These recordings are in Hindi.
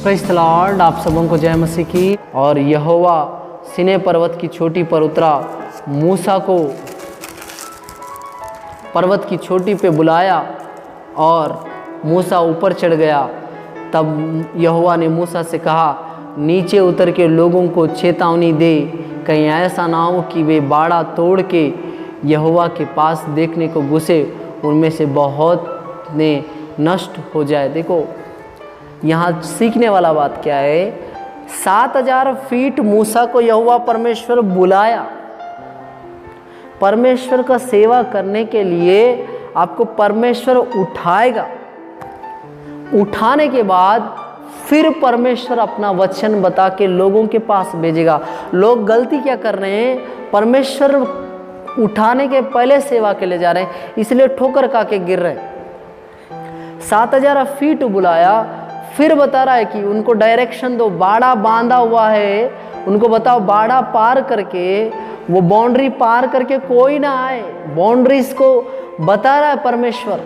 Praise the Lord. आप सबों को जय मसीह की। और यहोवा सीनै पर्वत की चोटी पर उतरा, मूसा को पर्वत की चोटी पे बुलाया और मूसा ऊपर चढ़ गया। तब यहोवा ने मूसा से कहा, नीचे उतर के लोगों को चेतावनी दे, कहीं ऐसा ना हो कि वे बाड़ा तोड़ के यहोवा के पास देखने को घुसे, उनमें से बहुत ने नष्ट हो जाए। देखो यहाँ सीखने वाला बात क्या है, 7000 फीट मूसा को यहोवा परमेश्वर बुलाया। परमेश्वर का सेवा करने के लिए आपको परमेश्वर उठाएगा। उठाने के बाद फिर परमेश्वर अपना वचन बता के लोगों के पास भेजेगा। लोग गलती क्या कर रहे हैं, परमेश्वर उठाने के पहले सेवा के लिए जा रहे हैं, इसलिए ठोकर खा के गिर रहे हैं। 7000 फीट बुलाया, फिर बता रहा है कि उनको डायरेक्शन दो, बाड़ा बांधा हुआ है, उनको बताओ बाड़ा पार करके, वो बाउंड्री पार करके कोई ना आए। बाउंड्रीज को बता रहा है परमेश्वर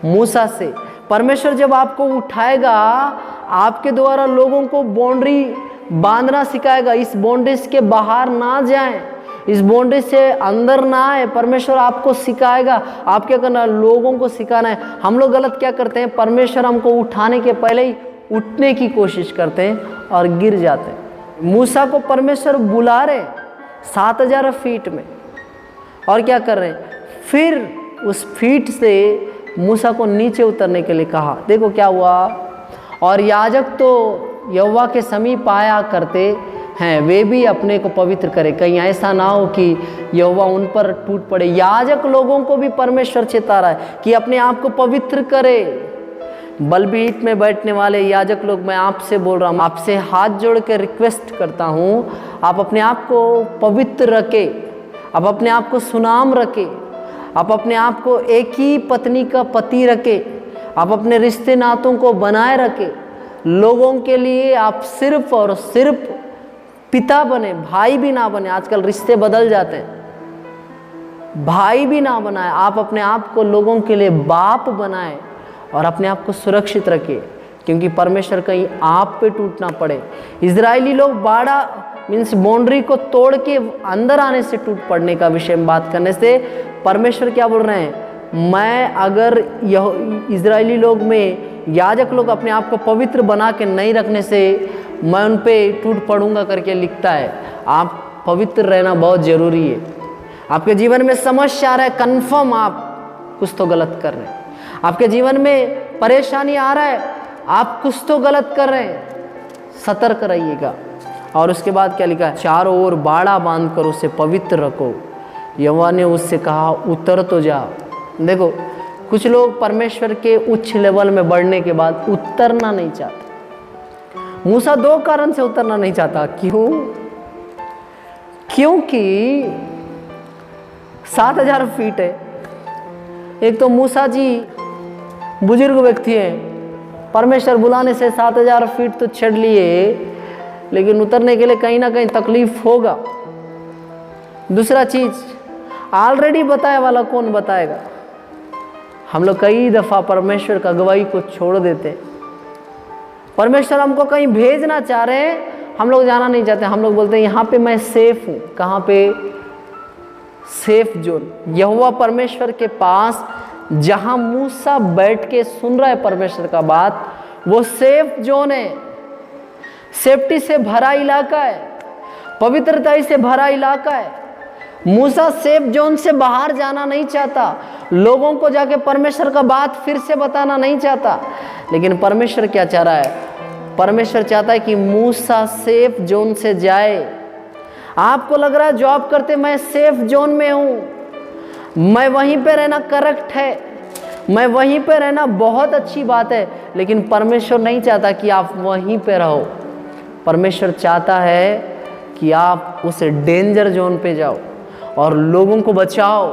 मूसा से। परमेश्वर जब आपको उठाएगा, आपके द्वारा लोगों को बाउंड्री बांधना सिखाएगा। इस बाउंड्रीज के बाहर ना जाएं, इस बाउंड्री से अंदर ना आए। परमेश्वर आपको सिखाएगा। आप क्या करना, लोगों को सिखाना है। हम लोग गलत क्या करते हैं, परमेश्वर हमको उठाने के पहले ही उठने की कोशिश करते हैं और गिर जाते हैं। मूसा को परमेश्वर बुला रहे 7000 फीट में, और क्या कर रहे हैं, फिर उस फीट से मूसा को नीचे उतरने के लिए कहा। देखो क्या हुआ, और याजक तो यहोवा के समीप आया करते हैं, वे भी अपने को पवित्र करें, कहीं ऐसा ना हो कि यहोवा उन पर टूट पड़े। याजक लोगों को भी परमेश्वर चेता रहा है कि अपने आप को पवित्र करे। बलपीठ में बैठने वाले याजक लोग, मैं आपसे बोल रहा हूँ, आपसे हाथ जोड़ के रिक्वेस्ट करता हूँ, आप अपने आप को पवित्र रखें, आप अपने आप को सुनाम रखें, आप अपने आप को एक ही पत्नी का पति रखें, आप अपने रिश्ते नातों को बनाए रखें। लोगों के लिए आप सिर्फ और सिर्फ पिता बने, भाई भी ना बने। आजकल रिश्ते बदल जाते हैं, भाई भी ना बनाए। आप अपने आप को लोगों के लिए बाप बनाए और अपने आप को सुरक्षित रखिए, क्योंकि परमेश्वर कहीं आप पे टूट ना पड़े। इजरायली लोग बाड़ा मीन्स बाउंड्री को तोड़ के अंदर आने से टूट पड़ने का विषय में बात करने से परमेश्वर क्या बोल रहे हैं, मैं अगर यह इजरायली लोग में याजक लोग अपने आप को पवित्र बना के नहीं रखने से मैं उन पे टूट पड़ूंगा करके लिखता है। आप पवित्र रहना बहुत ज़रूरी है। आपके जीवन में समस्या आ रहा है, कन्फर्म आप कुछ तो गलत कर रहे हैं। आपके जीवन में परेशानी आ रहा है, आप कुछ तो गलत कर रहे हैं, सतर्क रहिएगा। और उसके बाद क्या लिखा है, चारों ओर बाड़ा बांध कर उसे पवित्र रखो। यहोवा ने उससे कहा, उतर तो जा। देखो कुछ लोग परमेश्वर के उच्च लेवल में बढ़ने के बाद उतरना नहीं चाहते। मूसा 2 कारण से उतरना नहीं चाहता। क्यों? क्योंकि 7000 फीट है। एक तो मूसा जी बुजुर्ग व्यक्ति हैं, परमेश्वर बुलाने से 7000 फीट तो चढ़ लिए, लेकिन उतरने के लिए कहीं ना कहीं तकलीफ होगा। दूसरा चीज, ऑलरेडी बताया वाला कौन बताएगा। हम लोग कई दफ़ा परमेश्वर का गवाही को छोड़ देते हैं। परमेश्वर हमको कहीं भेजना चाह रहे हैं, हम लोग जाना नहीं चाहते। हम लोग बोलते हैं यहाँ पे मैं सेफ हूँ। कहाँ पे? Safe zone. यहोवा परमेश्वर के पास जहाँ मूसा बैठ के सुन रहा है परमेश्वर का बात, वो सेफ जोन है। सेफ्टी से भरा इलाका है, पवित्रता से भरा इलाका है। मूसा सेफ जोन से बाहर जाना नहीं चाहता, लोगों को जाके परमेश्वर का बात फिर से बताना नहीं चाहता। लेकिन परमेश्वर क्या चाह रहा है, परमेश्वर चाहता है कि मूसा सेफ जोन से जाए। आपको लग रहा है जॉब करते मैं सेफ जोन में हूँ, मैं वहीं पे रहना करेक्ट है, मैं वहीं पे रहना बहुत अच्छी बात है, लेकिन परमेश्वर नहीं चाहता कि आप वहीं पे रहो। परमेश्वर चाहता है कि आप उस डेंजर जोन पे जाओ और लोगों को बचाओ।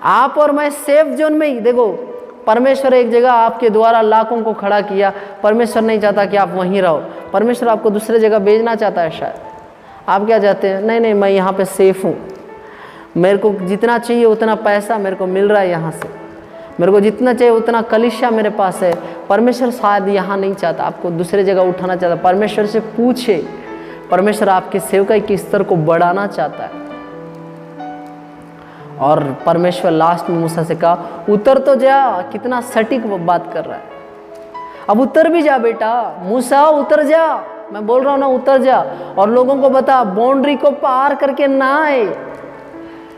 आप और मैं सेफ जोन में ही। देखो परमेश्वर एक जगह आपके द्वारा लाखों को खड़ा किया, परमेश्वर नहीं चाहता कि आप वहीं रहो। परमेश्वर आपको दूसरे जगह भेजना चाहता है। शायद आप क्या चाहते हैं, नहीं नहीं मैं यहाँ पे सेफ हूँ, मेरे को जितना चाहिए उतना पैसा मेरे को मिल रहा है यहाँ से, मेरे को जितना चाहिए उतना कलीसिया मेरे पास है, परमेश्वर शायद यहाँ नहीं चाहता, आपको दूसरे जगह उठाना चाहता। परमेश्वर से पूछे, परमेश्वर आपके सेवकाई के स्तर को बढ़ाना चाहता है। और परमेश्वर लास्ट में मूसा से कहा उतर तो जा। कितना सटीक वो बात कर रहा है, अब उतर भी जा बेटा, मूसा उतर जा, मैं बोल रहा हूं ना उतर जा, और लोगों को बता बाउंड्री को पार करके ना आए।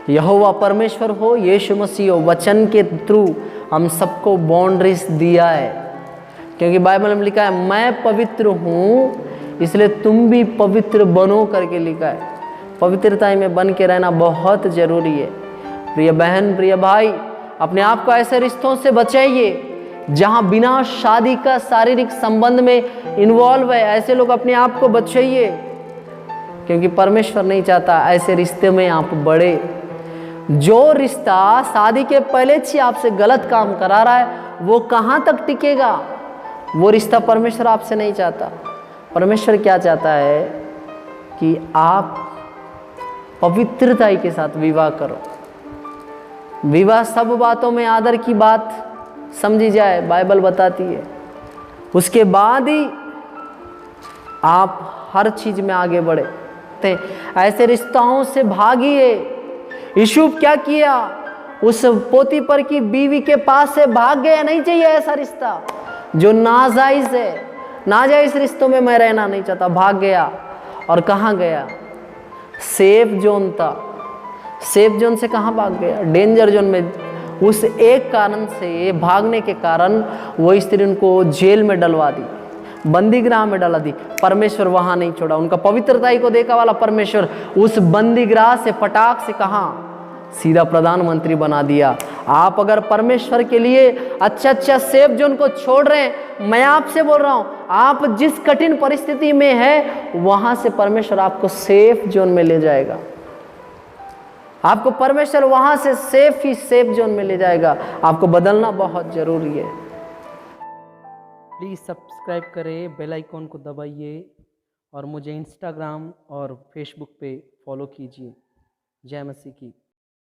यहोवा परमेश्वर हो, यीशु मसीह हो, वचन के थ्रू हम सबको बाउंड्रीज दिया है, क्योंकि बाइबल में लिखा है मैं पवित्र हूं इसलिए तुम भी पवित्र बनो करके लिखा है। पवित्रता में बन के रहना बहुत जरूरी है। प्रिय बहन, प्रिय भाई, अपने आप को ऐसे रिश्तों से बचाइए जहां बिना शादी का शारीरिक संबंध में इन्वॉल्व है। ऐसे लोग अपने आप को बचाइए, क्योंकि परमेश्वर नहीं चाहता ऐसे रिश्ते में आप बढ़े। जो रिश्ता शादी के पहले से आपसे गलत काम करा रहा है वो कहां तक टिकेगा? वो रिश्ता परमेश्वर आपसे नहीं चाहता। परमेश्वर क्या चाहता है कि आप पवित्रता के साथ विवाह करो। विवाह सब बातों में आदर की बात समझी जाए, बाइबल बताती है। उसके बाद ही आप हर चीज में आगे बढ़े। ऐसे रिश्तों से भागिए। यूसुफ क्या किया? उस पोतीपर की बीवी के पास से भाग गया। नहीं चाहिए ऐसा रिश्ता जो नाजायज है। नाजायज रिश्तों में मैं रहना नहीं चाहता। भाग गया। और कहाँ गया? सेफ जोन था। सेफ जोन से कहाँ भाग गया? डेंजर जोन में। उस एक कारण से, भागने के कारण वो स्त्री उनको जेल में डलवा दी, बंदीगृह में डाला दी। परमेश्वर वहां नहीं छोड़ा। उनका पवित्रताई को देखा वाला परमेश्वर उस बंदीगृह से पटाख से कहाँ सीधा प्रधानमंत्री बना दिया। आप अगर परमेश्वर के लिए अच्छा सेफ जोन को छोड़ रहे हैं, मैं आपसे बोल रहा हूं, आप जिस कठिन परिस्थिति में है वहां से परमेश्वर आपको सेफ जोन में ले जाएगा। आपको परमेश्वर वहां से सेफ जोन में ले जाएगा। आपको बदलना बहुत जरूरी है। प्लीज़ सब्सक्राइब करें, बेल आइकॉन को दबाइए और मुझे इंस्टाग्राम और फेसबुक पे फॉलो कीजिए। जय मसीह की।